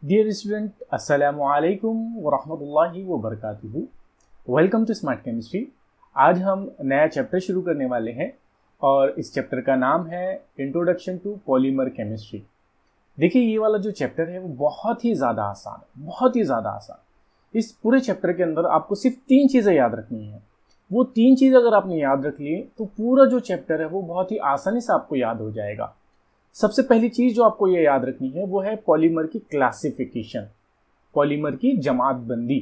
Dear student, अस्सलामु अलैकुम व रहमतुल्लाहि व बरकातुहू। Welcome to smart chemistry. आज हम नया चैप्टर शुरू करने वाले हैं और इस चैप्टर का नाम है इंट्रोडक्शन टू पॉलीमर केमिस्ट्री। देखिए, ये वाला जो चैप्टर है वो बहुत ही ज़्यादा आसान है, बहुत ही ज़्यादा आसान। इस पूरे चैप्टर के अंदर आपको सिर्फ 3 चीज़ें याद रखनी है। वो 3 चीज़ अगर आपने याद रख ली तो पूरा जो चैप्टर है वो बहुत ही आसानी से आपको याद हो जाएगा। सबसे पहली चीज जो आपको ये याद रखनी है वो है पॉलीमर की क्लासिफिकेशन, पॉलीमर की जमातबंदी।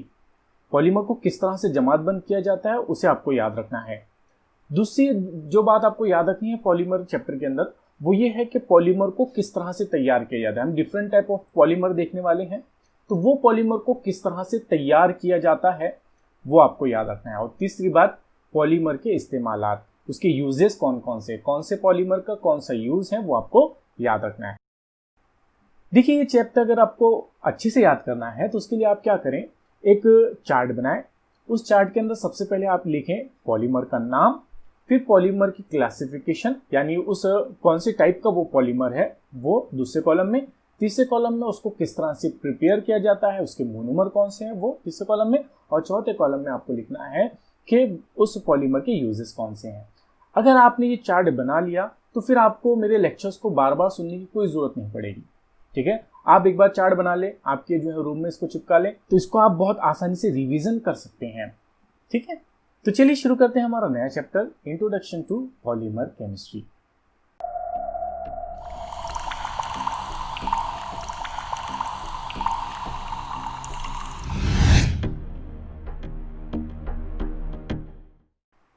पॉलीमर को किस तरह से जमातबंद किया जाता है उसे आपको याद रखना है। दूसरी जो बात आपको याद रखनी है पॉलीमर चैप्टर के अंदर वो ये है कि पॉलीमर को किस तरह से तैयार किया जाता है। हम डिफरेंट टाइप ऑफ पॉलीमर देखने वाले हैं, तो वो पॉलीमर को किस तरह से तैयार किया जाता है वो आपको याद रखना है। और तीसरी बात, पॉलीमर के इस्तेमालात, उसके यूजेस कौन से पॉलीमर का कौन सा यूज है वो आपको याद रखना है। देखिए, ये चैप्टर अगर आपको अच्छे से याद करना है तो उसके लिए आप क्या करें, एक चार्ट बनाएं। उस चार्ट के अंदर सबसे पहले आप लिखें पॉलीमर का नाम, फिर पॉलीमर की क्लासिफिकेशन यानी उस कौन से टाइप का वो पॉलीमर है वो दूसरे कॉलम में, तीसरे कॉलम में उसको किस तरह से प्रिपेयर किया जाता है, उसके मोनोमर कौन से हैं वो तीसरे कॉलम में, और चौथे कॉलम में आपको लिखना है कि उस पॉलीमर के यूजेस कौन से हैं। अगर आपने ये चार्ट बना लिया तो फिर आपको मेरे लेक्चर्स को बार बार सुनने की कोई जरूरत नहीं पड़ेगी। ठीक है, आप एक बार चार्ट बना ले, आपके जो है रूम में इसको चिपका ले, तो इसको आप बहुत आसानी से रिवीजन कर सकते हैं। ठीक है, तो चलिए शुरू करते हैं हमारा नया chapter, introduction to polymer chemistry.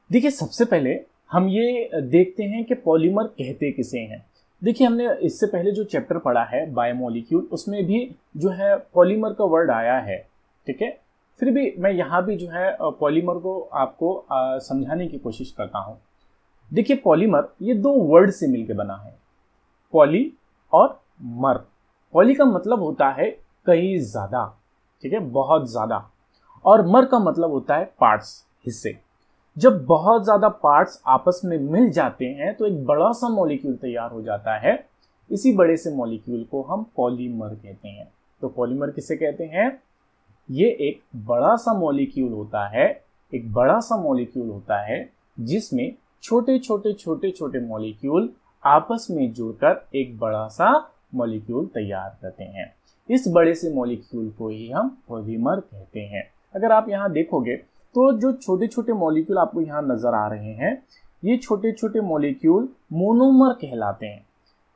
देखिए, सबसे पहले हम ये देखते हैं कि पॉलीमर कहते किसे हैं। देखिए, हमने इससे पहले जो चैप्टर पढ़ा है बायोमोलिक्यूल, उसमें भी जो है पॉलीमर का वर्ड आया है। ठीक है, फिर भी मैं यहाँ भी जो है पॉलीमर को आपको समझाने की कोशिश करता हूँ। देखिए, पॉलीमर ये 2 वर्ड से मिलकर बना है, पॉली और मर। पॉली का मतलब होता है कई ज्यादा, ठीक है, बहुत ज्यादा, और मर का मतलब होता है पार्ट्स, हिस्से। जब बहुत ज्यादा पार्ट्स आपस में मिल जाते हैं तो एक बड़ा सा मॉलिक्यूल तैयार हो जाता है। इसी बड़े से मॉलिक्यूल को हम पॉलीमर कहते हैं। तो पॉलीमर किसे कहते हैं? ये एक बड़ा सा मॉलिक्यूल होता है, एक बड़ा सा मॉलिक्यूल होता है जिसमें छोटे छोटे मॉलिक्यूल आपस में जुड़कर एक बड़ा सा मॉलिक्यूल तैयार करते हैं। इस बड़े से मॉलिक्यूल को ही हम पॉलीमर कहते हैं। अगर आप यहाँ देखोगे तो जो छोटे छोटे मॉलिक्यूल आपको यहाँ नजर आ रहे हैं, ये छोटे छोटे मॉलिक्यूल मोनोमर कहलाते हैं।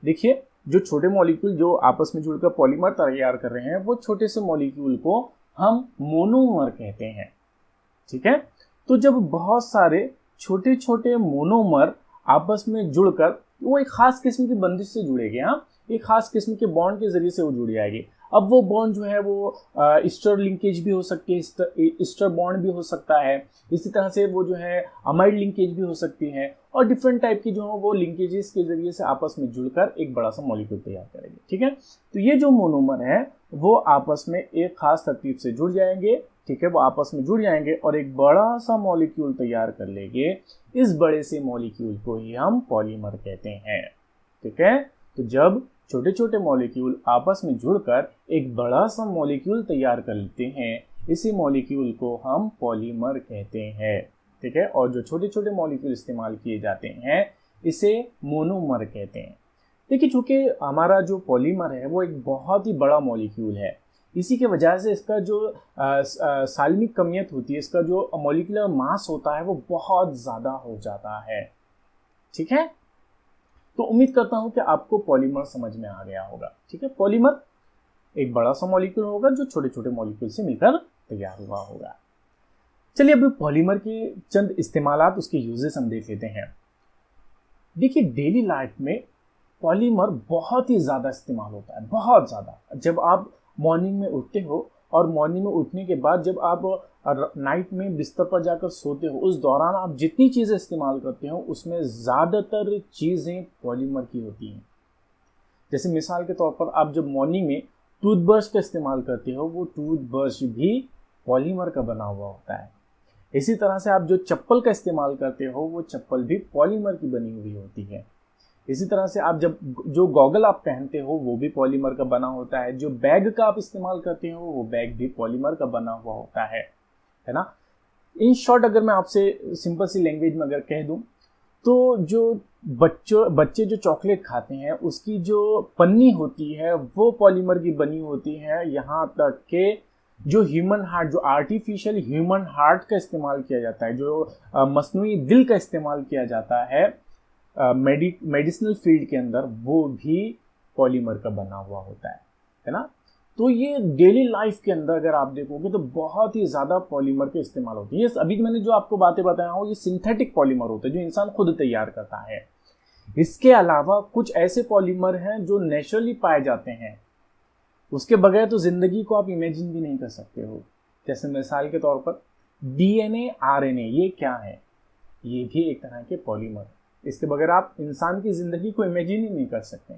देखिए, जो छोटे मॉलिक्यूल जो आपस में जुड़कर पॉलीमर तैयार कर रहे हैं वो छोटे से मॉलिक्यूल को हम मोनोमर कहते हैं। ठीक है, तो जब बहुत सारे छोटे छोटे मोनोमर आपस में जुड़कर वो एक खास किस्म की बंदिश से जुड़ेंगे, हाँ, एक खास किस्म के बॉन्ड के जरिए से वो जुड़ जाएगी। अब वो बॉन्ड जो है वो ईस्टर लिंकेज भी हो सकती है, ईस्टर बॉन्ड भी हो सकता है, इसी तरह से वो जो है अमाइड लिंकेज भी हो सकती है, और डिफरेंट टाइप की जो है वो लिंकेजेस के जरिए से आपस में जुड़कर एक बड़ा सा मॉलिक्यूल तैयार करेंगे। ठीक है, तो ये जो मोनोमर है वो आपस में एक खास तरतीब से जुड़ जाएंगे। ठीक है, वो आपस में जुड़ जाएंगे और एक बड़ा सा मॉलिक्यूल तैयार कर लेंगे। इस बड़े से मॉलिक्यूल को ही हम पॉलीमर कहते हैं। ठीक है, तो जब छोटे छोटे मॉलिक्यूल आपस में जुड़कर एक बड़ा सा मॉलिक्यूल तैयार कर लेते हैं, इसी मॉलिक्यूल को हम पॉलीमर कहते हैं। ठीक है, और जो छोटे छोटे मॉलिक्यूल इस्तेमाल किए जाते हैं इसे मोनोमर कहते हैं। देखिए, चूंकि हमारा जो पॉलीमर है वो एक बहुत ही बड़ा मॉलिक्यूल है, इसी के वजह से इसका जो साल्मिक कमियत होती है, इसका जो मॉलिक्यूलर मास होता है वो बहुत ज़्यादा हो जाता है। ठीक है, तो उम्मीद करता हूं कि आपको पॉलीमर समझ में आ गया होगा। ठीक है, पॉलीमर एक बड़ा सा मॉलिक्यूल होगा जो छोटे छोटे मॉलिक्यूल से मिलकर तैयार हुआ होगा। चलिए, अब पॉलीमर के चंद इस्तेमालात, उसके यूजेस हम देख लेते हैं। देखिए, डेली लाइफ में पॉलीमर बहुत ही ज़्यादा इस्तेमाल होता है, बहुत ज़्यादा। जब आप मॉर्निंग में उठते हो और मॉर्निंग में उठने के बाद जब आप नाइट में बिस्तर पर जाकर सोते हो, उस दौरान आप जितनी चीज़ें इस्तेमाल करते हो उसमें ज़्यादातर चीज़ें पॉलीमर की होती हैं। जैसे मिसाल के तौर पर आप जब मॉर्निंग में टूथब्रश का इस्तेमाल करते हो, वो टूथब्रश भी पॉलीमर का बना हुआ होता है। इसी तरह से आप जो चप्पल का इस्तेमाल करते हो वो चप्पल भी पॉलीमर की बनी हुई होती है। इसी तरह से आप जब जो गॉगल आप पहनते हो वो भी पॉलीमर का बना होता है, जो बैग का आप इस्तेमाल करते हो वो बैग भी पॉलीमर का बना हुआ होता है ना। इन शॉर्ट अगर मैं आपसे सिंपल सी लैंग्वेज में अगर कह दूं तो जो बच्चे जो चॉकलेट खाते हैं उसकी जो पन्नी होती है वो पॉलीमर की बनी होती है। यहाँ तक कि जो ह्यूमन हार्ट, जो आर्टिफिशियल ह्यूमन हार्ट का इस्तेमाल किया जाता है, जो मस्नूई दिल का इस्तेमाल किया जाता है मेडिसिनल फील्ड के अंदर, वो भी पॉलीमर का बना हुआ होता है ना। तो ये डेली लाइफ के अंदर अगर आप देखोगे तो बहुत ही ज़्यादा पॉलीमर के इस्तेमाल होते हैं। ये अभी मैंने जो आपको बातें बताया हूँ ये सिंथेटिक पॉलीमर होते हैं जो इंसान खुद तैयार करता है। इसके अलावा कुछ ऐसे पॉलीमर हैं जो नेचुरली पाए जाते हैं, उसके बगैर तो जिंदगी को आप इमेजिन भी नहीं कर सकते हो। जैसे मिसाल के तौर पर डीएनए, आरएनए, ये क्या है? ये भी एक तरह के पॉलीमर, इसके बगैर आप इंसान की जिंदगी को इमेजिन ही नहीं कर सकते।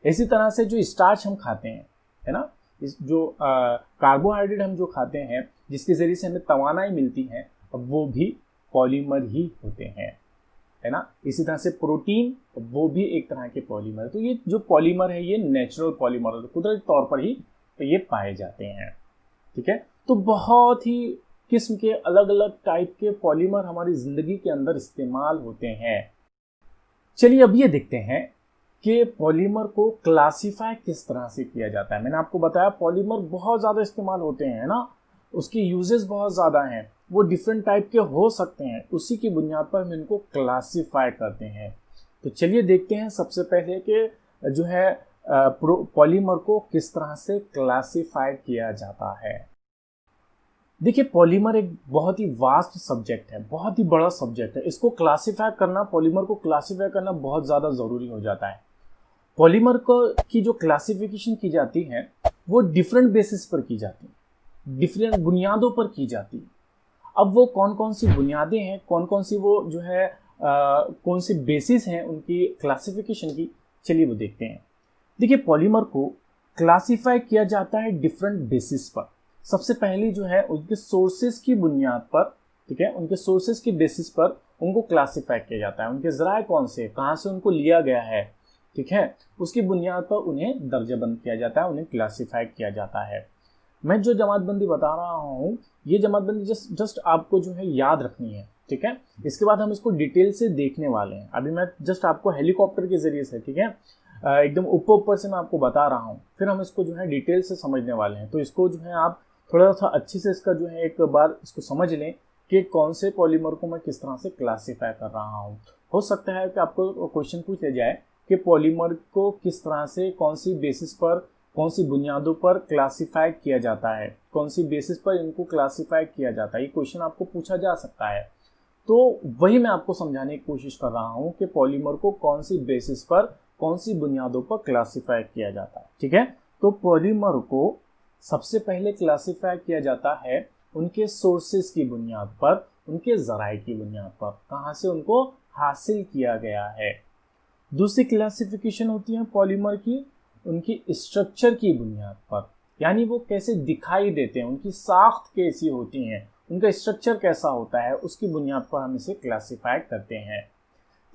इसी तरह से जो स्टार्च हम खाते हैं, है ना, इस जो कार्बोहाइड्रेट हम जो खाते हैं जिसके जरिए से हमें तवानाई मिलती है, वो भी पॉलीमर ही होते हैं, है ना। इसी तरह से प्रोटीन, वो भी एक तरह के पॉलीमर है। तो ये जो पॉलीमर है ये नेचुरल पॉलीमर है, कुदरती तौर पर ही ये पाए जाते हैं, ठीक है। तो बहुत ही किस्म के अलग अलग टाइप के पॉलीमर हमारी जिंदगी के अंदर इस्तेमाल होते हैं। चलिए अब ये देखते हैं कि पॉलीमर को क्लासिफाई किस तरह से किया जाता है। मैंने आपको बताया पॉलीमर बहुत ज़्यादा इस्तेमाल होते हैं ना, उसके यूजेस बहुत ज़्यादा हैं, वो डिफरेंट टाइप के हो सकते हैं, उसी की बुनियाद पर हम इनको क्लासिफाई करते हैं। तो चलिए देखते हैं सबसे पहले कि जो है पॉलीमर को किस तरह से क्लासिफाई किया जाता है। देखिए पॉलीमर एक बहुत ही वास्ट सब्जेक्ट है, बहुत ही बड़ा सब्जेक्ट है। इसको क्लासिफाई करना, पॉलीमर को क्लासिफाई करना बहुत ज़्यादा ज़रूरी हो जाता है। पॉलीमर को की जो क्लासिफिकेशन की जाती है वो डिफरेंट बेसिस पर की जाती है, डिफरेंट बुनियादों पर की जाती है। अब वो कौन कौन सी बुनियादें हैं, कौन कौन सी वो जो है कौन सी बेसिस हैं उनकी क्लासिफिकेशन की, चलिए वो देखते हैं। देखिए पॉलीमर को क्लासिफाई किया जाता है डिफरेंट बेसिस पर। सबसे पहले जो है उनके सोर्सेज की बुनियाद पर, ठीक है, उनके सोर्सेज की बेसिस पर उनको क्लासिफाई किया जाता है। उनके ज़राए कौन से, कहाँ से उनको लिया गया है, ठीक है, उसकी बुनियाद पर उन्हें दर्जाबंद किया जाता है, उन्हें क्लासिफाई किया जाता है। मैं जो जमातबंदी बता रहा हूँ ये जमातबंदी जस्ट आपको जो है याद रखनी है, ठीक है। इसके बाद हम इसको डिटेल से देखने वाले हैं। अभी मैं जस्ट आपको हेलीकॉप्टर के जरिए से, ठीक है, एकदम ऊपर से मैं आपको बता रहा हूँ, फिर हम इसको जो है डिटेल से समझने वाले हैं। तो इसको जो है आप थोड़ा सा अच्छे से इसका जो है एक बार इसको समझ लें कि कौन से पॉलीमर को मैं किस तरह से क्लासीफाई कर रहा हूँ। हो सकता है कि आपको क्वेश्चन पूछ लिया जाए कि पॉलीमर को किस तरह से, कौन सी बेसिस पर, कौन सी बुनियादों पर क्लासीफाई किया जाता है, कौन सी बेसिस पर इनको क्लासीफाई किया जाता है, ये क्वेश्चन आपको पूछा जा सकता है। तो वही मैं आपको समझाने की कोशिश कर रहा हूँ कि पॉलीमर को कौन सी बेसिस पर, कौन सी बुनियादों पर क्लासीफाई किया जाता है, ठीक है। तो पॉलीमर को सबसे पहले क्लासीफाई किया जाता है उनके सोर्सेज की बुनियाद पर, उनके ज़राए की बुनियाद पर, कहाँ से उनको हासिल किया गया है। दूसरी क्लासिफिकेशन होती है पॉलीमर की उनकी स्ट्रक्चर की बुनियाद पर, यानी वो कैसे दिखाई देते हैं, उनकी साख्त कैसी होती है, उनका स्ट्रक्चर कैसा होता है, उसकी बुनियाद पर हम इसे क्लासीफाई करते हैं।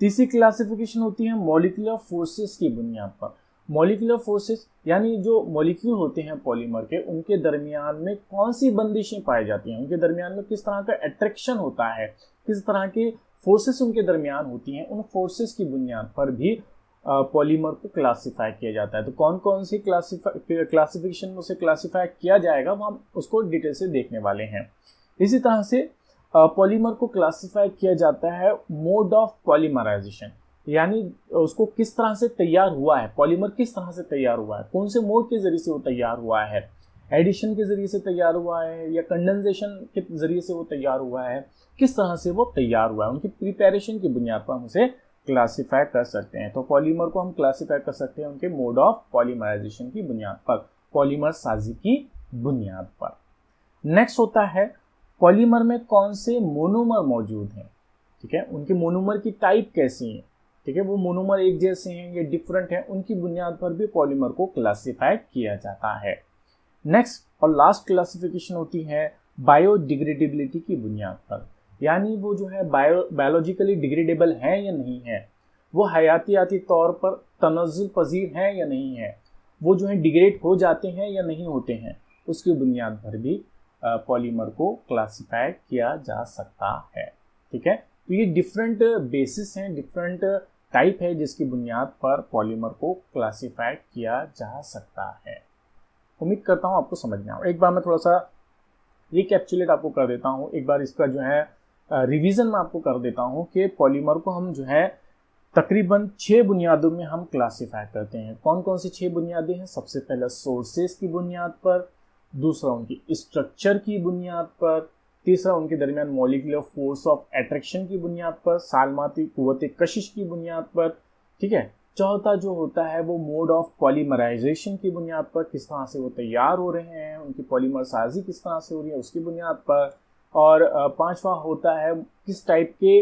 तीसरी क्लासिफिकेशन होती है मॉलिक्यूलर फोर्सेस की बुनियाद पर। मॉलिक्यूलर फोर्सेस यानी जो मॉलिक्यूल होते हैं पॉलीमर के, उनके दरमियान में कौन सी बंदिशें पाई जाती हैं, उनके दरमियान में किस तरह का अट्रैक्शन होता है, किस तरह की फोर्सेस उनके दरमियान होती हैं, उन फोर्सेस की बुनियाद पर भी पॉलीमर को क्लासीफाई किया जाता है। तो कौन कौन सी क्लासिफिकेशन में उसे क्लासीफाई किया जाएगा वो हम उसको डिटेल से देखने वाले हैं। इसी तरह से पॉलीमर को क्लासीफाई किया जाता है मोड ऑफ पॉलीमराइजेशन, यानी उसको किस तरह से तैयार हुआ है, पॉलीमर किस तरह से तैयार हुआ है, कौन से मोड के जरिए से वो तैयार हुआ है, एडिशन के जरिए से तैयार हुआ है या कंडेंसेशन के जरिए से वो तैयार हुआ है, किस तरह से वो तैयार हुआ है, उनकी प्रिपरेशन की बुनियाद पर हम उसे क्लासीफाई कर सकते हैं। तो पॉलीमर को हम क्लासीफाई कर सकते हैं उनके मोड ऑफ पॉलीमराइजेशन की बुनियाद पर, पॉलीमर साजी की बुनियाद पर। नेक्स्ट होता है पॉलीमर में कौन से मोनोमर मौजूद हैं, ठीक है, उनके मोनोमर की टाइप कैसी है, ठीक है, वो मोनोमर एक जैसे हैं या डिफरेंट हैं, उनकी बुनियाद पर भी पॉलीमर को क्लासीफाई किया जाता है। नेक्स्ट और लास्ट क्लासिफिकेशन होती है बायोडिग्रेडेबिलिटी की बुनियाद पर, यानी वो जो है बायोलॉजिकली डिग्रेडेबल है या नहीं है। वो हयातियाती तौर पर तनज़्ज़ुल पजीर हैं या नहीं है, वो जो है डिग्रेड हो जाते हैं या नहीं होते हैं, उसकी बुनियाद पर भी पॉलीमर को क्लासिफाई किया जा सकता है। ठीक है, तो ये डिफरेंट बेसिस हैं, डिफरेंट टाइप है जिसकी बुनियाद पर पॉलीमर को क्लासिफाई किया जा सकता है। उम्मीद करता हूँ आपको समझ में आया। एक बार मैं थोड़ा सा रिकैप्चुलेट आपको कर देता हूँ, एक बार इसका जो है रिवीजन मैं आपको कर देता हूँ कि पॉलीमर को हम जो है तकरीबन 6 बुनियादों में हम क्लासिफाई करते हैं। कौन कौन सी 6 बुनियादें हैं? सबसे पहला सोर्सेस की बुनियाद पर, दूसरा उनकी स्ट्रक्चर की बुनियाद पर, तीसरा उनके दरमियान मॉलिक्यूलर फोर्स ऑफ अट्रैक्शन की बुनियाद पर, सालमाती कुव्वत कशिश की बुनियाद पर, ठीक है। चौथा जो होता है वो मोड ऑफ पॉलीमराइजेशन की बुनियाद पर, किस तरह से वो तैयार हो रहे हैं, उनकी पॉलीमर साजी किस तरह से हो रही है उसकी बुनियाद पर, और पांचवा होता है किस टाइप के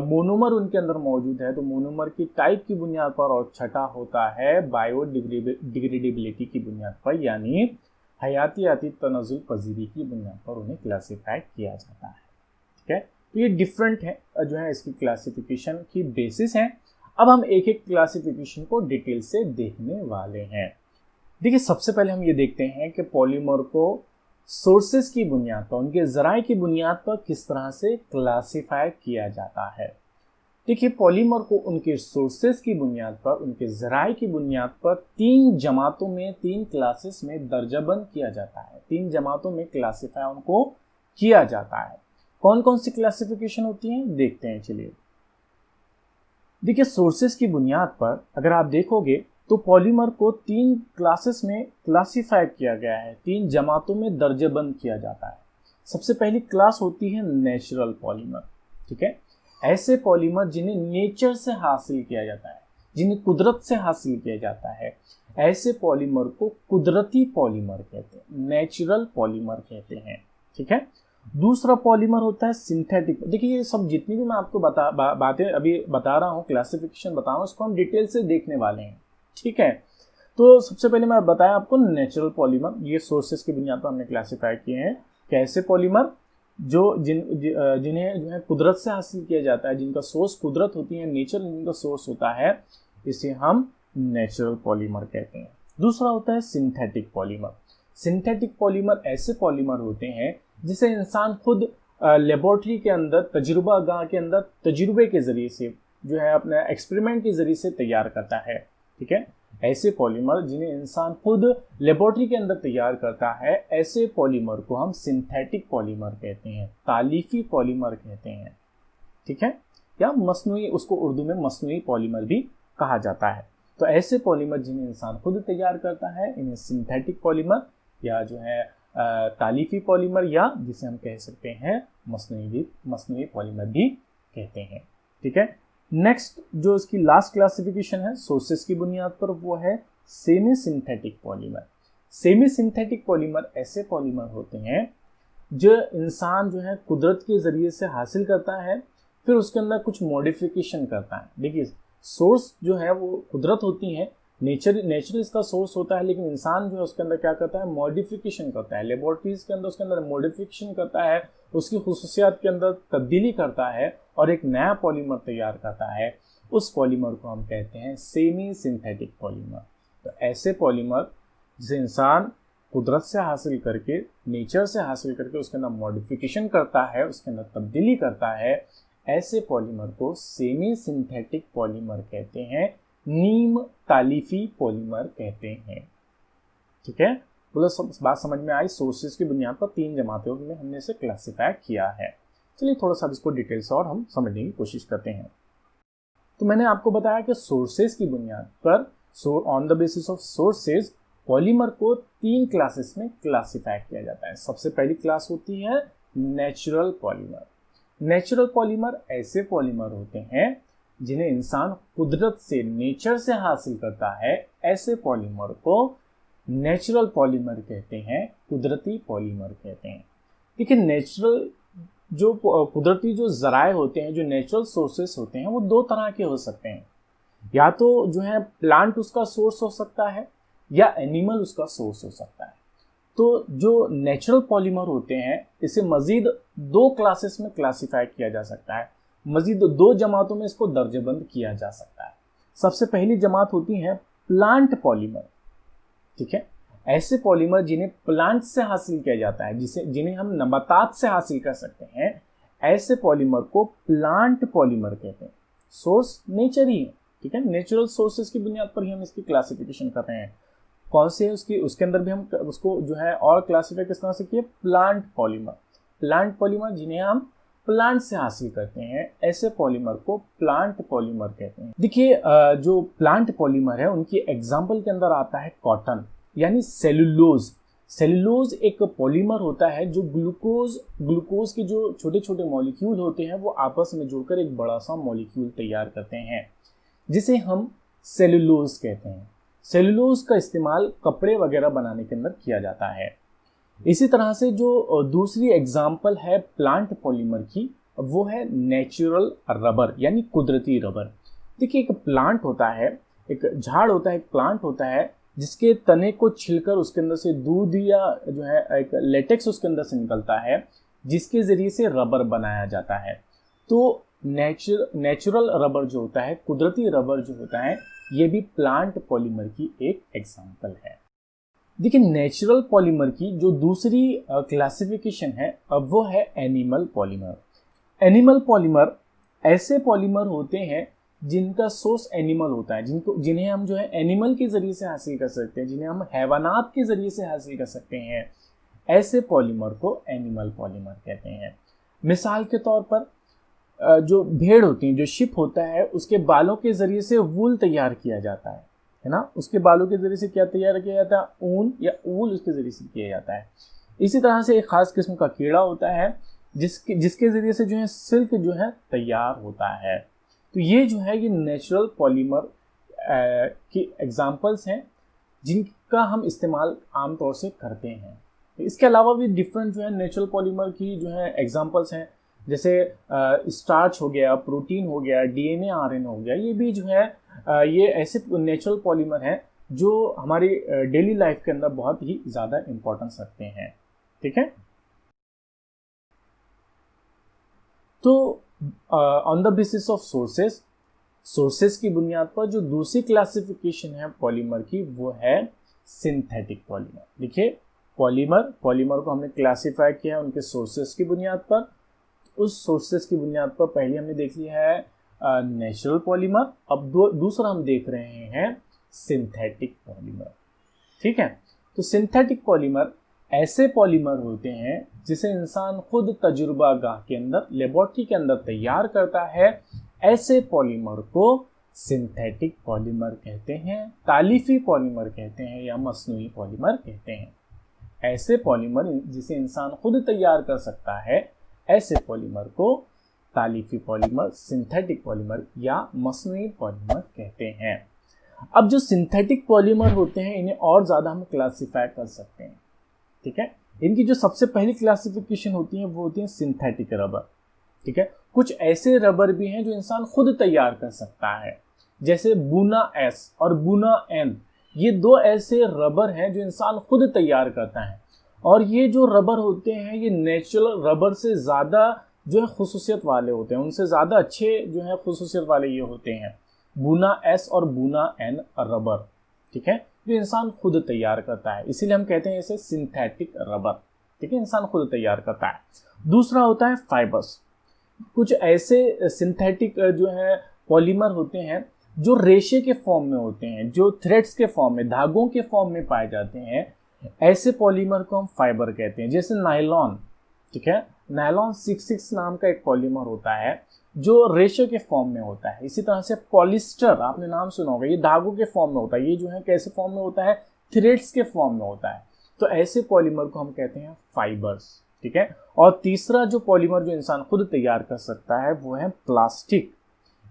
मोनोमर उनके अंदर मौजूद है, तो मोनोमर की टाइप की बुनियाद पर, और छठा होता है बायोडिग्रेडेबिलिटी की बुनियाद पर, यानी हयातियाती तनज़्ज़ुल पजीरी की बुनियाद पर उन्हें क्लासिफाई किया जाता है। ठीक है, तो ये डिफरेंट है जो है इसकी क्लासिफिकेशन की बेसिस हैं। अब हम एक एक क्लासिफिकेशन को डिटेल से देखने वाले हैं। देखिए, सबसे पहले हम ये देखते हैं कि पॉलीमर को सोर्सेस की बुनियाद पर, उनके ज़राए की बुनियाद पर किस तरह से क्लासिफाई किया जाता है। देखिए, पॉलीमर को उनके सोर्सेस की बुनियाद पर, उनके ज़राए की बुनियाद पर 3 जमातों में, 3 क्लासेस में दर्जाबंद किया जाता है। 3 जमातों में क्लासिफाई उनको किया जाता है। कौन कौन सी क्लासिफिकेशन होती हैं देखते हैं, चलिए। देखिए, सोर्सेस की बुनियाद पर अगर आप देखोगे तो पॉलीमर को 3 क्लासेस में क्लासिफाई किया गया है, 3 जमातों में दर्जाबंद किया जाता है। सबसे पहली क्लास होती है नेचुरल पॉलीमर। ठीक है, ऐसे पॉलीमर जिन्हें नेचर से हासिल किया जाता है, जिन्हें कुदरत से हासिल किया जाता है, ऐसे पॉलीमर को कुदरती पॉलीमर कहते हैं, नेचुरल पॉलीमर कहते हैं। ठीक है, दूसरा पॉलीमर होता है सिंथेटिक। देखिए, ये सब जितनी भी मैं आपको बातें अभी बता रहा हूँ, क्लासिफिकेशन बता रहा हूँ, इसको हम डिटेल से देखने वाले हैं। ठीक है, तो सबसे पहले मैं बताया आपको नेचुरल पॉलीमर, ये सोर्सेस की बुनियाद पर हमने क्लासिफाई किए हैं। कैसे पॉलीमर जो जिन्हें जो है कुदरत से हासिल किया जाता है, जिनका सोर्स कुदरत होती है, नेचर जिनका सोर्स होता है, इसे हम नेचुरल पॉलीमर कहते हैं। दूसरा होता है सिंथेटिक पॉलीमर। सिंथेटिक पॉलीमर ऐसे पॉलीमर होते हैं जिसे इंसान खुद लेबोरेटरी के अंदर, तजुर्बागाह के अंदर तजुर्बे के ज़रिए से, जो है अपने एक्सपेरिमेंट के ज़रिए से तैयार करता है। ठीक है, ऐसे पॉलीमर जिन्हें इंसान खुद लेबोरेटरी के अंदर तैयार करता है, ऐसे पॉलीमर को हम सिंथेटिक पॉलीमर कहते हैं, तालीफी पॉलीमर कहते हैं। ठीक है, या मसनूई, उसको उर्दू में मसनूई पॉलीमर भी कहा जाता है। तो ऐसे पॉलीमर जिन्हें इंसान खुद तैयार करता है, इन्हें सिंथेटिक पॉलीमर या जो है तालीफी पॉलीमर, या जिसे हम कह सकते हैं मसनूई पॉलीमर भी कहते हैं। ठीक है, नेक्स्ट जो इसकी लास्ट क्लासिफिकेशन है सोर्सेस की बुनियाद पर, वो है semi synthetic polymer. Semi synthetic polymer ऐसे पॉलीमर होते हैं जो इंसान जो है कुदरत के ज़रिए से हासिल करता है, फिर उसके अंदर कुछ मॉडिफिकेशन करता है। देखिए, सोर्स जो है वो कुदरत होती है, नेचर इसका सोर्स होता है, लेकिन इंसान जो है उसके अंदर क्या करता है, मॉडिफिकेशन करता है, लेबोरेटरीज के अंदर उसके अंदर मॉडिफिकेशन करता है, उसकी खुसूसियात के अंदर तब्दीली करता है और एक नया पॉलीमर तैयार करता है। उस पॉलीमर को हम कहते हैं सेमी सिंथेटिक पॉलीमर। तो ऐसे पॉलीमर जिसे इंसान कुदरत से हासिल करके, नेचर से हासिल करके उसके अंदर मॉडिफिकेशन करता है, उसके अंदर तब्दीली करता है, ऐसे पॉलीमर को सेमी सिंथेटिक पॉलीमर कहते हैं, नीम तालीफी पॉलीमर कहते हैं। ठीक है, बोलो सब बात समझ में आई। सोर्सेज की बुनियाद पर 3 जमातों में हमने इसे क्लासिफाई किया है। चलिए थोड़ा सा इसको डिटेल से और हम समझने की कोशिश करते हैं। तो मैंने आपको बताया कि सोर्सेज की बुनियाद पर, on the basis of sources, polymer को 3 क्लासेस में क्लासिफाई किया जाता है। सबसे पहली क्लास होती है नेचुरल पॉलीमर। नेचुरल पॉलीमर ऐसे पॉलीमर होते हैं जिन्हें इंसान कुदरत से, नेचर से हासिल करता है। ऐसे पॉलीमर को नेचुरल पॉलीमर कहते हैं, कुदरती पॉलीमर कहते हैं। देखिए, नेचुरल जो कुदरती जो ज़राए होते हैं, जो नेचुरल सोर्सेस होते हैं, वो 2 तरह के हो सकते हैं। या तो जो है प्लांट उसका सोर्स हो सकता है, या एनिमल उसका सोर्स हो सकता है। तो जो नेचुरल पॉलीमर होते हैं, इसे मज़ीद 2 क्लासेस में क्लासिफाई किया जा सकता है। मजीद दो जमातों में इसको दर्जबंद किया जा सकता है। सबसे पहली जमात होती है प्लांट पॉलीमर, ठीक है। ऐसे पॉलीमर जिन्हें प्लांट से हासिल किया जाता है, जिन्हें हम नबातात से हासिल कर सकते हैं, ऐसे पॉलीमर को प्लांट पॉलीमर कहते हैं। सोर्स नेचर ही है, ठीक है, नेचुरल सोर्सेज की बुनियाद पर ही हम इसकी क्लासिफिकेशन कर रहे हैं। कौन से उसके अंदर भी हम उसको जो है और क्लासिफाई किस तरह से किए, प्लांट पॉलीमर। प्लांट पॉलीमर जिन्हें हम प्लांट से हासिल करते हैं, ऐसे पॉलीमर को प्लांट पॉलीमर कहते हैं। देखिए जो प्लांट पॉलीमर है उनकी एग्जाम्पल के अंदर आता है कॉटन यानी सेलुलोज। सेलुलोज एक पॉलीमर होता है जो ग्लूकोज के जो छोटे छोटे मॉलिक्यूल होते हैं वो आपस में जुड़कर एक बड़ा सा मॉलिक्यूल तैयार करते हैं, जिसे हम सेलुलोज कहते हैं। सेलुलोज का इस्तेमाल कपड़े वगैरह बनाने के अंदर किया जाता है। इसी तरह से जो दूसरी एग्जाम्पल है प्लांट पॉलीमर की, वो है नेचुरल रबर यानी कुदरती रबर। देखिए एक प्लांट होता है, एक झाड़ होता है, एक प्लांट होता है जिसके तने को छिलकर उसके अंदर से दूध या जो है एक लेटेक्स उसके अंदर से निकलता है, जिसके ज़रिए से रबर बनाया जाता है। तो नेचुरल रबर जो होता है, कुदरती रबर जो होता है, ये भी प्लांट पॉलीमर की एक एग्जाम्पल है। देखिए नेचुरल पॉलीमर की जो दूसरी क्लासिफिकेशन है अब वो है एनिमल पॉलीमर। एनिमल पॉलीमर ऐसे पॉलीमर होते हैं जिनका सोर्स एनिमल होता है, जिन्हें हम जो है एनिमल के जरिए से हासिल कर सकते हैं, जिन्हें हम हैवानात के जरिए से हासिल कर सकते हैं। ऐसे पॉलीमर को एनिमल पॉलीमर कहते हैं। मिसाल के तौर पर जो भेड़ होती है, जो शिप होता है, उसके बालों के जरिए से वूल तैयार किया जाता है ना। उसके बालों के जरिए से क्या तैयार किया जाता है, ऊन या वूल उसके जरिए से किया जाता है। इसी तरह से एक खास किस्म का कीड़ा होता है जिसके जरिए से जो है सिल्क जो है तैयार होता है। तो ये जो है ये नेचुरल पॉलीमर की एग्जांपल्स हैं जिनका हम इस्तेमाल आमतौर से करते हैं। इसके अलावा भी डिफरेंट जो है नेचुरल पॉलीमर की जो है एग्जांपल्स हैं, जैसे स्टार्च हो गया, प्रोटीन हो गया, डीएनए आरएनए हो गया। ये भी जो है ये ऐसे नेचुरल पॉलीमर हैं जो हमारी डेली लाइफ के अंदर बहुत ही ज़्यादा इम्पोर्टेंस रखते हैं, ठीक है। तो on the basis of sources की बुनियाद पर जो दूसरी क्लासिफिकेशन है पॉलीमर की, वो है सिंथेटिक पॉलीमर। देखिए पॉलीमर को हमने क्लासिफाई किया है उनके सोर्सेस की बुनियाद पर। उस सोर्सेस की बुनियाद पर पहले हमने देख लिया है नेचुरल पॉलीमर, अब दूसरा हम देख रहे हैं सिंथेटिक पॉलीमर, ठीक है। तो सिंथेटिक पॉलीमर ऐसे पॉलीमर होते हैं जिसे इंसान खुद तजुर्बागाह के अंदर, लेबोरेटरी के अंदर तैयार करता है। ऐसे पॉलीमर को सिंथेटिक पॉलीमर कहते हैं, तालीफी पॉलीमर कहते हैं या मसनूई पॉलीमर कहते हैं। ऐसे पॉलीमर जिसे इंसान खुद तैयार कर सकता है, ऐसे पॉलीमर को तालीफी पॉलीमर, सिंथेटिक पॉलीमर या मसनूई पॉलीमर कहते हैं। अब जो सिंथेटिक पॉलीमर होते हैं इन्हें और ज़्यादा हम क्लासीफाई कर सकते हैं, ठीक है। इनकी जो सबसे पहली क्लासिफिकेशन होती है वो होती है सिंथेटिक रबर, ठीक है। कुछ ऐसे रबर भी हैं जो इंसान खुद तैयार कर सकता है, जैसे बूना एस और बूना एन। ये दो ऐसे रबर हैं जो इंसान खुद तैयार करता है, और ये जो रबर होते हैं ये नेचुरल रबर से ज़्यादा जो है खुसूसियत वाले होते हैं, उनसे ज़्यादा अच्छे जो है खुसूसियत वाले ये होते हैं, बूना एस और बूना एन रबर, ठीक है, जो इंसान खुद तैयार करता है। इसीलिए हम कहते हैं इसे सिंथेटिक रबर, ठीक है, इंसान खुद तैयार करता है। दूसरा होता है फाइबर्स। कुछ ऐसे सिंथेटिक जो है पॉलीमर होते हैं जो रेशे के फॉर्म में होते हैं, जो थ्रेड्स के फॉर्म में, धागों के फॉर्म में पाए जाते हैं। ऐसे पॉलीमर को हम फाइबर कहते हैं, जैसे नायलॉन, ठीक है। नायलॉन 66 नाम का एक पॉलीमर होता है जो रेशे के फॉर्म में होता है। इसी तरह से पॉलिस्टर, आपने नाम सुना होगा, ये धागों के फॉर्म में होता है। ये जो है कैसे फॉर्म में होता है, थ्रेड्स के फॉर्म में होता है। तो ऐसे पॉलीमर को हम कहते हैं फाइबर्स, ठीक है। और तीसरा जो पॉलीमर जो इंसान खुद तैयार कर सकता है वो है प्लास्टिक।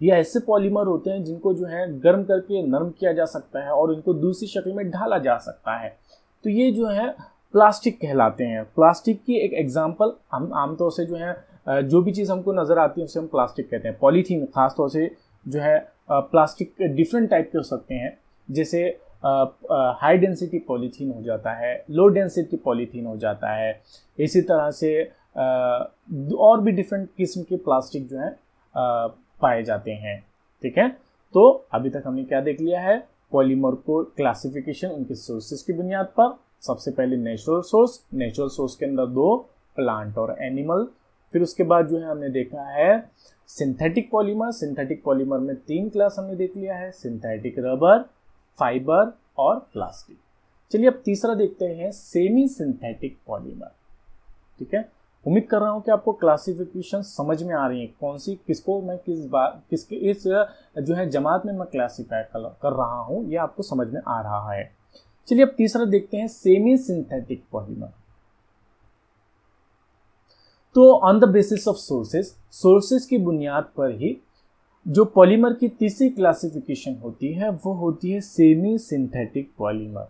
ये ऐसे पॉलीमर होते हैं जिनको जो है गर्म करके नरम किया जा सकता है और इनको दूसरी शक्ल में ढाला जा सकता है। तो ये जो है प्लास्टिक कहलाते हैं। प्लास्टिक की एक एग्जांपल हम आमतौर से जो है जो भी चीज़ हमको नज़र आती है उसे हम प्लास्टिक कहते हैं। पॉलीथीन खासतौर से जो है प्लास्टिक डिफरेंट टाइप के हो सकते हैं, जैसे हाई डेंसिटी पॉलीथीन हो जाता है, लो डेंसिटी पॉलीथीन हो जाता है। इसी तरह से और भी डिफरेंट किस्म के प्लास्टिक जो है पाए जाते हैं। ठीक है, तो अभी तक हमने क्या देख लिया है, पॉलीमर को क्लासिफिकेशन उनके सोर्सेज की बुनियाद पर। सबसे पहले नेचुरल सोर्स के अंदर दो, प्लांट और एनिमल। फिर उसके बाद जो है हमने देखा है सिंथेटिक पॉलीमर में 3 क्लास हमने देख लिया है, सिंथेटिक रबर, फाइबर और प्लास्टिक। चलिए अब तीसरा देखते हैं सेमी सिंथेटिक पॉलीमर। ठीक है, उम्मीद कर रहा हूं कि आपको क्लासिफिकेशन समझ में आ रही है, कौन सी किसको मैं किसके इस जो है जमात में मैं क्लासीफाई कर रहा हूं, ये आपको समझ में आ रहा है। चलिए अब तीसरा देखते हैं सेमी सिंथेटिक पॉलीमर। तो on the basis of sources की बुनियाद पर ही जो पॉलीमर की तीसरी क्लासिफिकेशन होती है वो होती है semi synthetic polymer.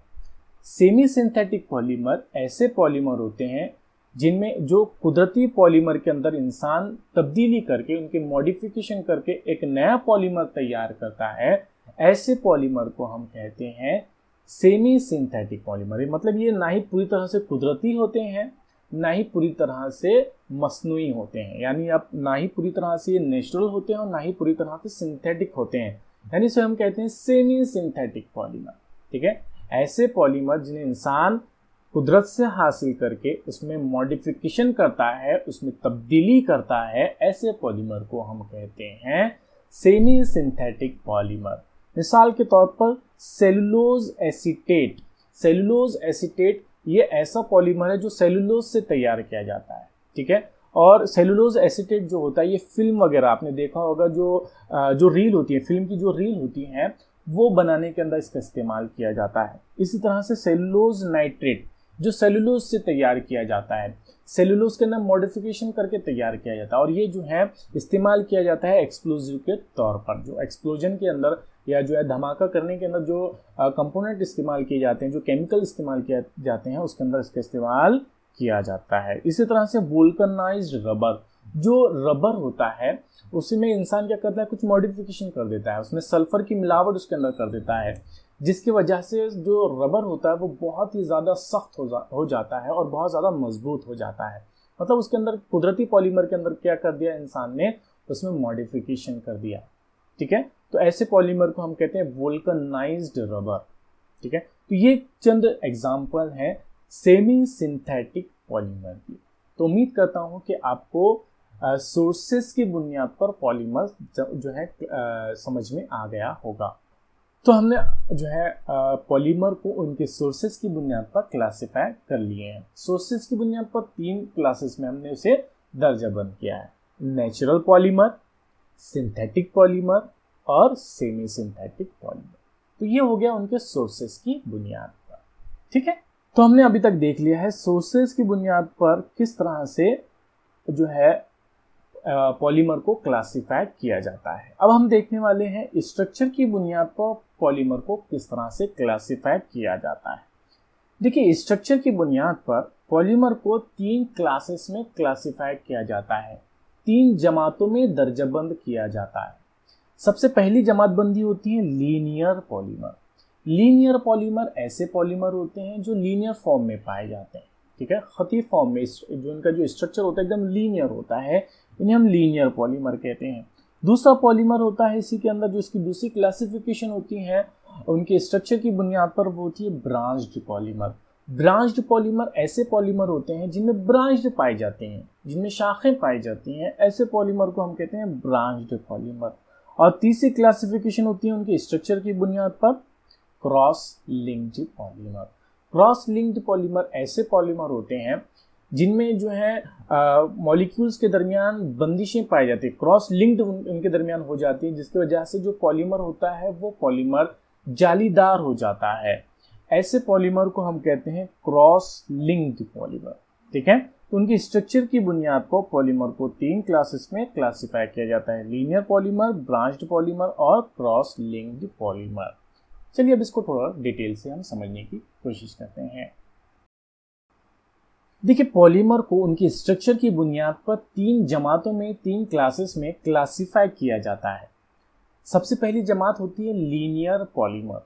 Semi synthetic polymer ऐसे पॉलीमर होते हैं जिनमें जो कुदरती पॉलीमर के अंदर इंसान तब्दीली करके, उनके मॉडिफिकेशन करके एक नया पॉलीमर तैयार करता है, ऐसे पॉलीमर को हम कहते हैं सेमी सिंथेटिक पॉलीमर। मतलब ये ना ही पूरी तरह से कुदरती होते हैं, ना ही पूरी तरह से मसनूई होते हैं, यानी अब ना ही पूरी तरह से ये नेचुरल होते हैं और ना ही पूरी तरह से सिंथेटिक होते हैं, यानी इसे हम कहते हैं सेमी सिंथेटिक पॉलीमर। ठीक है, ऐसे पॉलीमर जिन्हें इंसान कुदरत से हासिल करके उसमें मॉडिफिकेशन करता है, उसमें तब्दीली करता है, ऐसे पॉलीमर को हम कहते हैं सेमी सिंथेटिक पॉलीमर। मिसाल के तौर पर सेलुलोज एसीटेट ये ऐसा पॉलीमर है जो सेलुलोज से तैयार किया जाता है। ठीक है, और सेलुलोज एसीटेट जो होता है ये फिल्म वगैरह आपने देखा होगा, जो रील होती है, फिल्म की जो रील होती है वो बनाने के अंदर इसका इस्तेमाल किया जाता है। इसी तरह से सेलुलोज नाइट्रेट जो सेलुलोज से तैयार किया जाता है, सेलुलोज के अंदर मॉडिफिकेशन करके तैयार किया जाता है, और ये जो है इस्तेमाल किया जाता है एक्सप्लोजिव के तौर पर। जो एक्सप्लोजन के अंदर या जो है धमाका करने के अंदर जो कंपोनेंट इस्तेमाल किए जाते हैं, जो केमिकल इस्तेमाल किए जाते हैं, उसके अंदर इसका इस्तेमाल किया जाता है। इसी तरह से वोल्कनाइज्ड रबर, जो रबर होता है उसमें इंसान क्या करता है, कुछ मॉडिफिकेशन कर देता है, उसमें सल्फर की मिलावट उसके अंदर कर देता है, जिसकी वजह से जो रबर होता है वो बहुत ही ज़्यादा सख्त हो जाता है और बहुत ज़्यादा मजबूत हो जाता है। मतलब उसके अंदर कुदरती पॉलीमर के अंदर क्या कर दिया इंसान ने, उसमें मॉडिफिकेशन कर दिया। ठीक है, तो ऐसे पॉलीमर को हम कहते हैं वोल्कनाइज्ड रबर। ठीक है, तो ये चंद एग्जाम्पल हैं सेमी सिंथेटिक पॉलीमर की। तो उम्मीद करता हूँ कि आपको सोर्सेस की बुनियाद पर पॉलीमर जो है समझ में आ गया होगा। तो हमने जो है पॉलीमर को उनके सोर्सेस की बुनियाद पर क्लासिफाई कर लिए हैं। सोर्सेस की बुनियाद पर 3 क्लासेस में हमने उसे दर्जाबंद किया है, नेचुरल पॉलीमर, सिंथेटिक पॉलीमर और सेमी सिंथेटिक पॉलीमर। तो ये हो गया उनके सोर्सेस की बुनियाद पर। ठीक है, तो हमने अभी तक देख लिया है सोर्सेस की बुनियाद पर किस तरह से जो है पॉलीमर को क्लासिफाई किया जाता है। अब हम देखने वाले हैं स्ट्रक्चर की बुनियाद पर पॉलीमर को किस तरह से क्लासिफाई किया जाता है। देखिए, स्ट्रक्चर की बुनियाद पर पॉलीमर को 3 क्लासेस में क्लासिफाई किया जाता है, 3 जमातों में दर्जाबंद किया जाता है। सबसे पहली जमातबंदी होती है लीनियर पॉलीमर। लीनियर पॉलीमर ऐसे पॉलीमर होते हैं जो लीनियर फॉर्म में पाए जाते हैं। ठीक है, खती फॉर्म में जो इनका जो स्ट्रक्चर होता है एकदम लीनियर होता है, इन्हें हम लीनियर पॉलीमर कहते हैं। दूसरा पॉलीमर होता है इसी के अंदर जो इसकी दूसरी क्लासिफिकेशन होती है उनके स्ट्रक्चर की बुनियाद पर, वो होती है ब्रांच्ड पॉलीमर। ब्रांच्ड पॉलीमर ऐसे पॉलीमर होते हैं जिनमें ब्रांच्ड पाए जाते हैं, जिनमें शाखें पाई जाती हैं, ऐसे पॉलीमर को हम कहते हैं ब्रांच्ड पॉलीमर। और तीसरी क्लासिफिकेशन होती है उनके स्ट्रक्चर की बुनियाद पर cross linked polymer. Cross linked polymer ऐसे पॉलीमर होते हैं जिनमें जो है मॉलिक्यूल्स के दरमियान बंदिशें पाई जाती है, क्रॉस लिंक्ड उनके दरमियान हो जाती है, जिसकी वजह से जो पॉलीमर होता है वो पॉलीमर जालीदार हो जाता है। ऐसे पॉलीमर को हम कहते हैं क्रॉस लिंक्ड पॉलीमर। ठीक है, तो उनकी स्ट्रक्चर की बुनियाद पर पॉलीमर को 3 क्लासेस में क्लासिफाई किया जाता है, लीनियर पॉलीमर, ब्रांच्ड पॉलीमर और क्रॉस लिंक्ड पॉलीमर। चलिए अब इसको थोड़ा डिटेल से हम समझने की कोशिश करते हैं। देखिए, पॉलीमर को उनकी स्ट्रक्चर की बुनियाद पर 3 जमातों में, 3 क्लासेस में क्लासिफाई किया जाता है। सबसे पहली जमात होती है लीनियर पॉलीमर।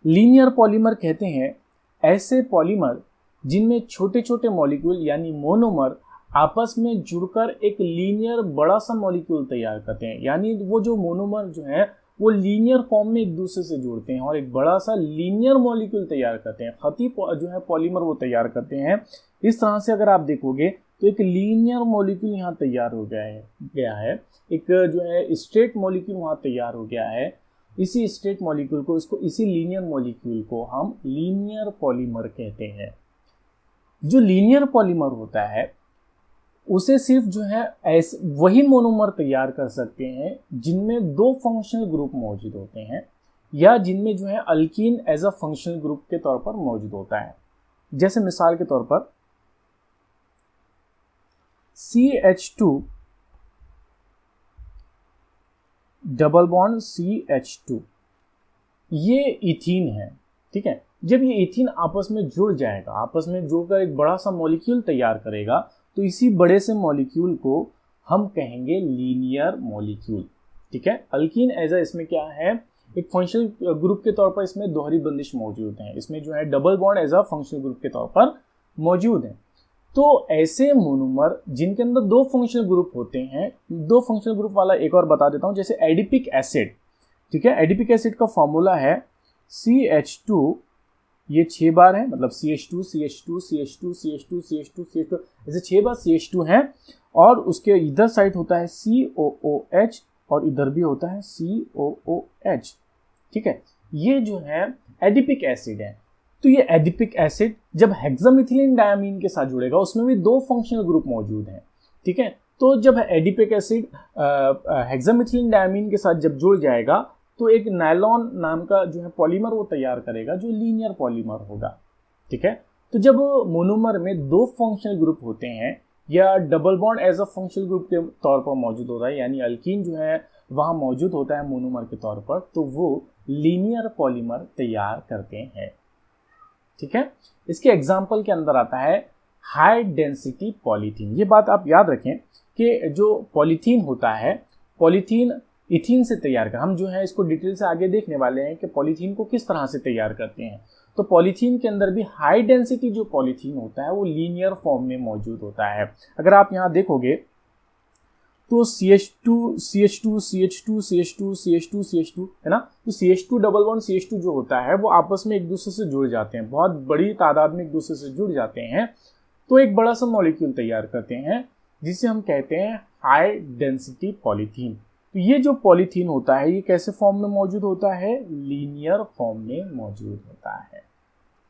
लीनियर पॉलीमर कहते हैं ऐसे पॉलीमर जिनमें छोटे छोटे मॉलिक्यूल यानी मोनोमर आपस में जुड़कर एक लीनियर बड़ा सा मॉलिक्यूल तैयार करते हैं, यानी वो जो मोनोमर जो है वो लीनियर फॉर्म में एक दूसरे से जुड़ते हैं और एक बड़ा सा लीनियर मॉलिक्यूल तैयार करते हैं, खती जो है पॉलीमर वो तैयार करते हैं। इस तरह से अगर आप देखोगे तो एक लीनियर मॉलिक्यूल यहाँ तैयार हो गया है, एक जो है स्ट्रेट मॉलिक्यूल वहाँ तैयार हो गया है। इसी स्ट्रेट मॉलिक्यूल को इसी लीनियर मॉलिक्यूल को हम लीनियर पॉलीमर कहते हैं। जो लीनियर पॉलीमर होता है उसे सिर्फ जो है ऐसे वही मोनोमर तैयार कर सकते हैं जिनमें दो फंक्शनल ग्रुप मौजूद होते हैं या जिनमें जो है alkene as a functional group के तौर पर मौजूद होता है। जैसे मिसाल के तौर पर CH2 डबल बॉन्ड CH2 ये इथीन है, ठीक है। जब ये इथीन आपस में जुड़ जाएगा, आपस में जुड़कर एक बड़ा सा मॉलिक्यूल तैयार करेगा, तो इसी बड़े से मॉलिक्यूल को हम कहेंगे लीनियर मॉलिक्यूल, ठीक है। अल्कीन एज अ इसमें क्या है, एक फंक्शनल ग्रुप के तौर पर इसमें दोहरी बंदिश मौजूद है, इसमें जो है double bond as a functional group के तौर पर मौजूद है। तो ऐसे मोनोमर जिनके अंदर दो फंक्शनल ग्रुप होते हैं, दो फंक्शनल ग्रुप वाला एक और बता देता हूं, जैसे एडिपिक एसिड, ठीक है। एडिपिक एसिड का फॉर्मूला है CH2, ये 6 बार है, मतलब CH2 CH2 CH2 CH2 CH2 CH2, ऐसे 6 बार CH2 है और उसके इधर साइड होता है COOH और इधर भी होता है COOH, ठीक है। ये जो है एडिपिक एसिड है। तो ये एडिपिक एसिड जब हेक्सामिथिलीन डायमीन के साथ जुड़ेगा, उसमें भी दो फंक्शनल ग्रुप मौजूद हैं, ठीक है। तो जब एडिपिक एसिड हेक्सामिथिलीन डायमीन के साथ जब जुड़ जाएगा तो एक नायलॉन नाम का जो है पॉलीमर वो तैयार करेगा जो लीनियर पॉलीमर होगा, ठीक है। तो जब मोनोमर में दो फंक्शनल ग्रुप होते हैं या double bond as a functional group के तौर पर मौजूद होता है, यानी अल्कीन जो है वहाँ मौजूद होता है मोनोमर के तौर पर, तो वो लीनियर पॉलीमर तैयार करते हैं, ठीक है। इसके एग्जाम्पल के अंदर आता है हाई डेंसिटी पॉलीथीन। ये बात आप याद रखें कि जो पॉलीथीन होता है, पॉलीथीन इथीन से तैयार कर, हम जो है इसको डिटेल से आगे देखने वाले हैं कि पॉलीथीन को किस तरह से तैयार करते हैं। तो पॉलीथीन के अंदर भी हाई डेंसिटी जो पॉलीथीन होता है वो लीनियर फॉर्म में मौजूद होता है। अगर आप यहाँ देखोगे तो CH2 CH2 CH2 CH2 CH2 CH2 है ना, तो CH2 डबल बॉन्ड CH2 जो होता है वो आपस में एक दूसरे से जुड़ जाते हैं, बहुत बड़ी तादाद में एक दूसरे से जुड़ जाते हैं, तो एक बड़ा सा मॉलिक्यूल तैयार करते हैं जिसे हम कहते हैं हाई डेंसिटी पॉलीथीन। तो ये जो पॉलीथीन होता है ये कैसे फॉर्म में मौजूद होता है, लीनियर फॉर्म में मौजूद होता है,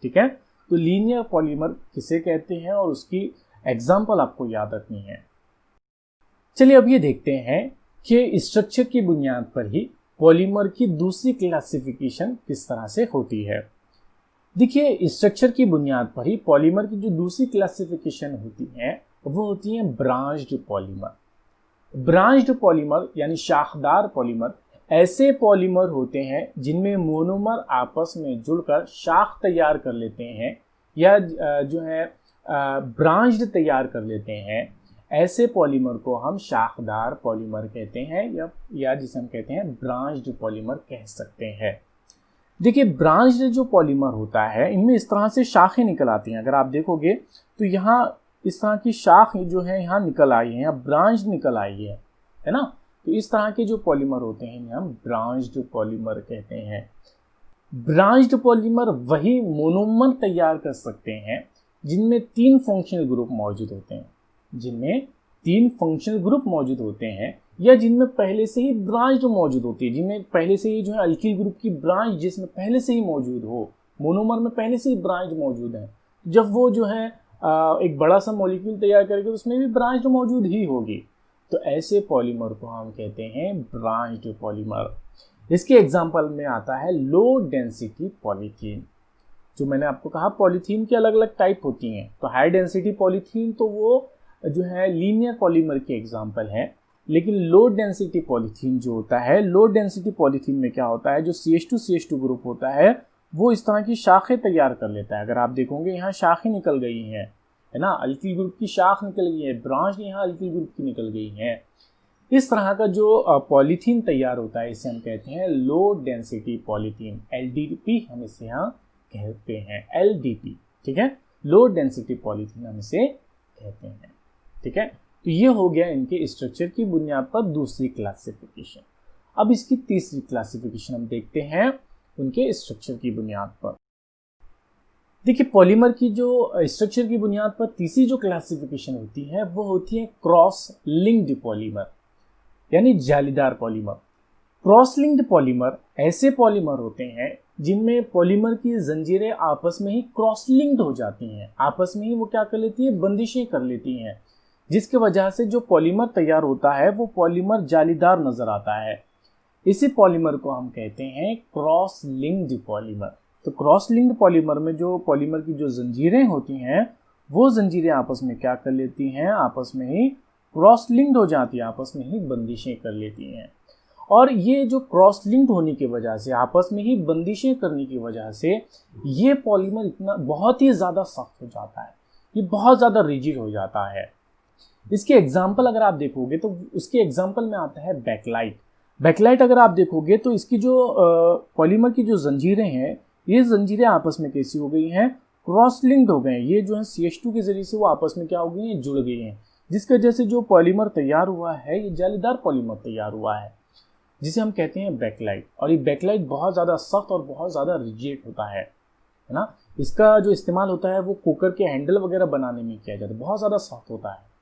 ठीक है। तो लीनियर पॉलीमर किसे कहते हैं और उसकी एग्जाम्पल आपको याद रखनी है। चलिए अब ये देखते हैं कि स्ट्रक्चर की बुनियाद पर ही पॉलीमर की दूसरी क्लासिफिकेशन किस तरह से होती है। देखिए, स्ट्रक्चर की बुनियाद पर ही पॉलीमर की जो दूसरी क्लासिफिकेशन होती है वो होती है ब्रांच्ड पॉलीमर। ब्रांच्ड पॉलीमर यानी शाखदार पॉलीमर ऐसे पॉलीमर होते हैं जिनमें मोनोमर आपस में जुड़कर शाख तैयार कर लेते हैं या जो है ब्रांच्ड तैयार कर लेते हैं। ऐसे पॉलीमर को हम शाखदार पॉलीमर कहते हैं या जिसे हम कहते हैं ब्रांच्ड पॉलीमर कह सकते हैं। देखिए, ब्रांच्ड जो पॉलीमर होता है इनमें इस तरह से शाखें निकल आती हैं। अगर आप देखोगे तो यहाँ इस तरह की शाख जो है यहाँ निकल आई है, यहाँ ब्रांच निकल आई है ना। तो इस तरह के जो पॉलीमर होते हैं हम ब्रांच्ड पॉलीमर कहते हैं। ब्रांच्ड पॉलीमर वही मोनोमर तैयार कर सकते हैं जिनमें तीन फंक्शनल ग्रुप मौजूद होते हैं, जिनमें तीन फंक्शनल ग्रुप मौजूद होते हैं या जिनमें पहले से ही ब्रांच मौजूद होती है, जिनमें पहले से ही जो है अल्किल ग्रुप की ब्रांच जिसमें पहले से ही मौजूद हो, मोनोमर में पहले से ही ब्रांच मौजूद है। जब वो जो है एक बड़ा सा मॉलिक्यूल तैयार करेगा तो उसमें भी ब्रांच मौजूद ही होगी। तो ऐसे पॉलीमर को हम कहते हैं ब्रांच्ड पॉलीमर। इसके एग्जांपल में आता है लो डेंसिटी पॉलीथीन। जो मैंने आपको कहा पॉलीथीन की अलग अलग टाइप होती हैं, तो हाई डेंसिटी पॉलीथीन तो वो जो है लीनियर पॉलीमर के एग्जांपल है, लेकिन लो डेंसिटी पॉलीथीन जो होता है, लो डेंसिटी पॉलीथीन में क्या होता है, जो CH2 ग्रुप होता है वो इस तरह की शाखें तैयार कर लेता है। अगर आप देखोगे यहाँ शाखें निकल गई हैं, है ना, अल्किल ग्रुप की शाख निकल गई है, ब्रांच यहाँ अल्किल ग्रुप की निकल गई है। इस तरह का जो पॉलीथीन तैयार होता है इसे हम कहते हैं लो डेंसिटी पॉलीथीन, LDP हम इसे यहाँ कहते हैं, LDP, ठीक है, लो डेंसिटी पॉलीथीन हम इसे कहते हैं, ठीक है। तो ये हो गया इनके स्ट्रक्चर की बुनियाद पर दूसरी क्लासिफिकेशन। अब इसकी तीसरी क्लासिफिकेशन हम देखते हैं उनके स्ट्रक्चर की बुनियाद पर। देखिए पॉलीमर की जो स्ट्रक्चर की बुनियाद पर तीसरी जो क्लासिफिकेशन होती है वो होती है क्रॉस लिंक्ड पॉलीमर, यानी जालीदार पॉलीमर। क्रॉस लिंक्ड पॉलीमर ऐसे पॉलीमर होते हैं जिनमें पॉलीमर की जंजीरें आपस में ही क्रॉस लिंक्ड हो जाती हैं, आपस में ही वो क्या कर लेती है, बंदिशें कर लेती हैं, जिसकी वजह से जो पॉलीमर तैयार होता है वो पॉलीमर जालीदार नजर आता है। इसी पॉलीमर को हम कहते हैं क्रॉस लिंक्ड पॉलीमर। तो क्रॉस लिंक्ड पॉलीमर में जो पॉलीमर की जो जंजीरें होती हैं वो जंजीरें आपस में क्या कर लेती हैं, आपस में ही क्रॉस लिंक्ड हो जाती है, आपस में ही बंदिशें कर लेती हैं। और ये जो क्रॉस लिंक्ड होने की वजह से, आपस में ही बंदिशें करने की वजह से ये पॉलीमर इतना बहुत ही ज़्यादा सख्त हो जाता है, ये बहुत ज़्यादा रिजिड हो जाता है। इसके एग्जाम्पल अगर आप देखोगे तो उसके एग्जाम्पल में आता है बैकलाइट। बैकलाइट अगर आप देखोगे तो इसकी जो पॉलीमर की जो जंजीरें हैं, ये जंजीरें आपस में कैसी हो गई हैं, क्रॉस लिंक्ड हो गए हैं। ये जो है CH2 के जरिए से वो आपस में क्या हो गई हैं, जुड़ गई हैं, जिसकी वजह से जो पॉलीमर तैयार हुआ है ये जालीदार पॉलीमर तैयार हुआ है, जिसे हम कहते हैं बैकलाइट। और ये बैकलाइट बहुत ज़्यादा सख्त और बहुत ज़्यादा रिजिड होता है ना। इसका जो इस्तेमाल होता है वो कुकर के हैंडल वगैरह बनाने में किया जाता है, बहुत ज़्यादा सख्त होता है।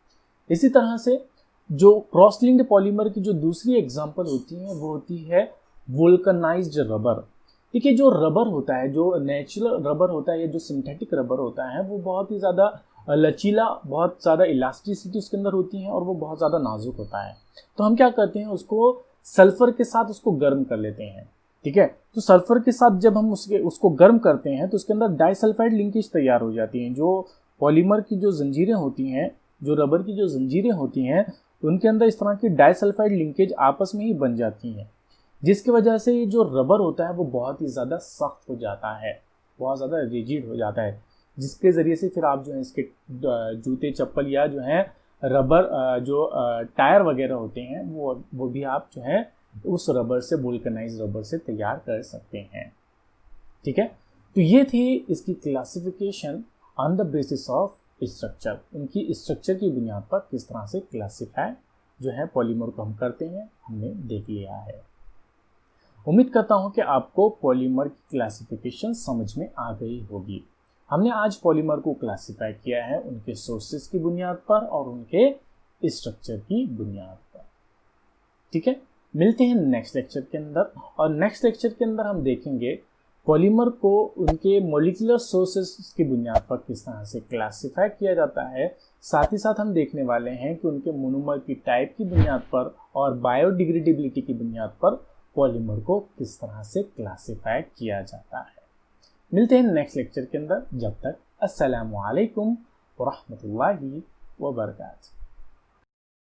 इसी तरह से जो क्रॉस लिंक्ड पॉलीमर की जो दूसरी एग्जांपल होती है वो होती है वोल्कनाइज्ड रबर। देखिए जो रबर होता है, जो नेचुरल रबर होता है या जो सिंथेटिक रबर होता है, वो बहुत ही ज़्यादा लचीला, बहुत ज़्यादा इलास्टिसिटी उसके अंदर होती है और वो बहुत ज़्यादा नाजुक होता है। तो हम क्या करते हैं, उसको सल्फर के साथ उसको गर्म कर लेते हैं, ठीक है। तो सल्फर के साथ जब हम उसको गर्म करते हैं तो उसके अंदर डाइसल्फाइड लिंकेज तैयार हो जाती हैं। जो पॉलीमर की जो जंजीरें होती हैं, जो रबर की जो जंजीरें होती हैं, उनके अंदर इस तरह की डाइसल्फाइड लिंकेज आपस में ही बन जाती हैं, जिसकी वजह से ये जो रबर होता है वो बहुत ही ज़्यादा सख्त हो जाता है, बहुत ज़्यादा रिजिड हो जाता है, जिसके ज़रिए से फिर आप जो है इसके जूते चप्पल या जो है रबर जो टायर वगैरह होते हैं वो भी आप जो है उस रबर से, वोल्कनाइज्ड रबर से तैयार कर सकते हैं, ठीक है। तो ये थी इसकी classification on the basis of structure. उनकी स्ट्रक्चर की बुनियाद पर किस तरह से क्लासिफाई जो है पॉलीमर को हम करते हैं, हमने देख लिया है। उम्मीद करता हूं कि आपको पॉलीमर की क्लासिफिकेशन समझ में आ गई होगी। हमने आज पॉलीमर को क्लासिफाई किया है उनके सोर्सेज की बुनियाद पर और उनके स्ट्रक्चर की बुनियाद पर, ठीक है। मिलते हैं नेक्स्ट लेक्चर के अंदर, और नेक्स्ट लेक्चर के अंदर हम देखेंगे पॉलीमर को उनके मॉलिक्यूलर सोर्सेज की बुनियाद पर किस तरह से क्लासिफाई किया जाता है। साथ ही साथ हम देखने वाले हैं कि उनके मोनोमर की टाइप की बुनियाद पर और बायोडिग्रेडेबिलिटी की बुनियाद पर पॉलीमर को किस तरह से क्लासिफाई किया जाता है। मिलते हैं नेक्स्ट लेक्चर के अंदर, जब तक अस्सलामु अलैकुम व रहमतुल्लाहि व बरकातहू।